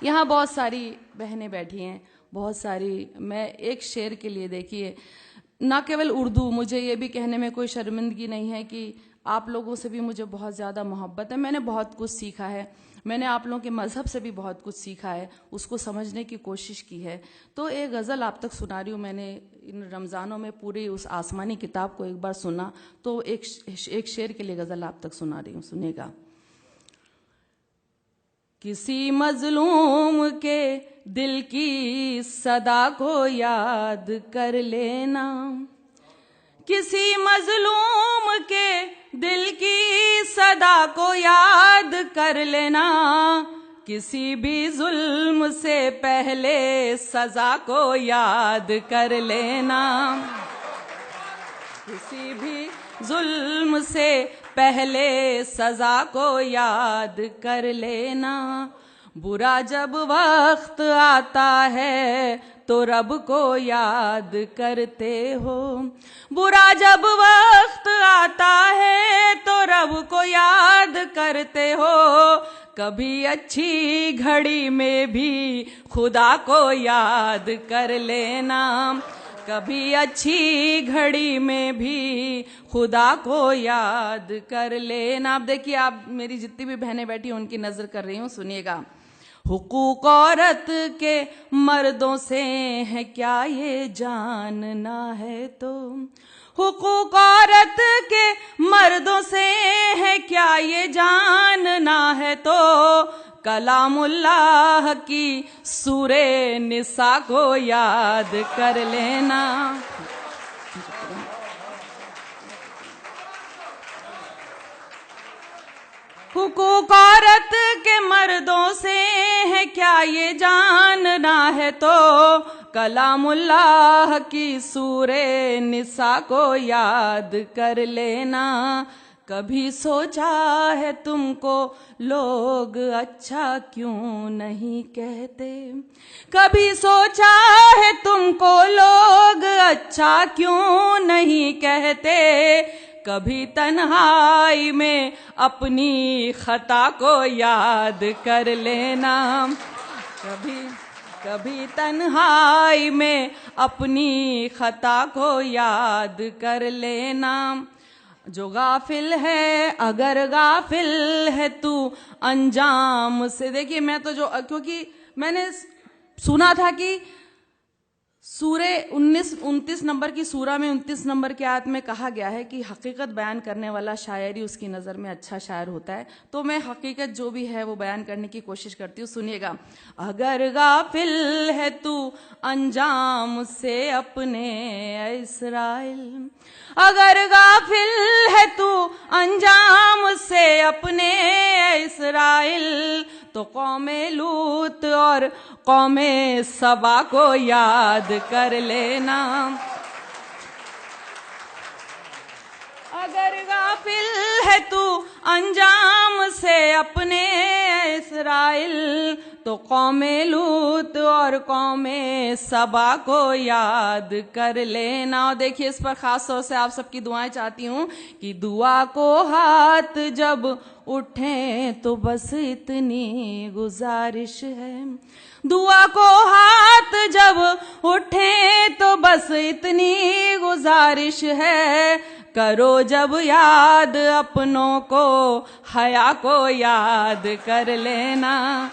यहाँ बहुत सारी बहनें बैठी हैं, बहुत सारी। मैं एक शेर के लिए, देखिए, ना केवल उर्दू, मुझे ये भी कहने में कोई शर्मिंदगी नहीं है कि आप लोगों से भी मुझे बहुत ज़्यादा मोहब्बत है। मैंने बहुत कुछ सीखा है, मैंने आप लोगों के मज़हब से भी बहुत कुछ सीखा है, उसको समझने की कोशिश की है। तो एक गज़ल आप तक सुना रही हूँ। मैंने इन रमज़ानों में पूरी उस आसमानी किताब को एक बार सुना, तो एक शेर के लिए गज़ल आप तक सुना रही हूँ, सुनेगा। किसी मजलूम के दिल की सदा को याद कर लेना, किसी मजलूम के दिल की सदा को याद कर लेना, किसी भी जुल्म से पहले सजा को याद कर लेना, किसी भी जुल्म से पहले सजा को याद कर लेना। बुरा जब वक्त आता है तो रब को याद करते हो, बुरा जब वक्त आता है तो रब को याद करते हो, कभी अच्छी घड़ी में भी खुदा को याद कर लेना, कभी अच्छी घड़ी में भी खुदा को याद कर लेना। अब देखिए, आप मेरी जितनी भी बहनें बैठी हैं उनकी नजर कर रही हूँ, सुनिएगा। हुकूक औरत के मर्दों से है क्या ये जानना है तो, हुकूक औरत के मर्दों से है क्या ये जानना है तो, कलामुल्लाह की सूरे निसा को याद कर लेना। हुकूक औरत के मर्दों से है क्या ये जानना है तो, कलामुल्लाह की सूरे निसा को याद कर लेना। कभी सोचा है तुमको लोग अच्छा क्यों नहीं कहते, कभी सोचा है तुमको लोग अच्छा क्यों नहीं कहते, कभी तन्हाई में अपनी खता को याद कर लेना, कभी तन्हाई में अपनी खता को याद कर लेना। जो गाफिल है अगर गाफिल है तू अंजाम से, देखिए मैं तो क्योंकि मैंने सुना था कि सूरे 29 नंबर की सूरा में 29 नंबर की आयत में कहा गया है कि हकीकत बयान करने वाला शायर ही उसकी नज़र में अच्छा शायर होता है। तो मैं हकीकत जो भी है वो बयान करने की कोशिश करती हूँ, सुनिएगा। अगर गाफिल है तू अंजाम से अपने इस्राइल, अगर गाफिल है तू अंजाम से अपने इस्राइल, तो कौमे लूत और कौमे सबा को याद कर लेना। अगर गाफिल है तू अंजाम से अपने इस्राइल, तो कौमे लूत और कौमे सबा को याद कर लेना। और देखिए, इस पर खास तौर से आप सबकी दुआएं चाहती हूँ कि दुआ को हाथ जब उठे तो बस इतनी गुजारिश है, दुआ को हाथ जब उठे तो बस इतनी गुजारिश है, करो जब याद अपनों को हया को याद कर लेना।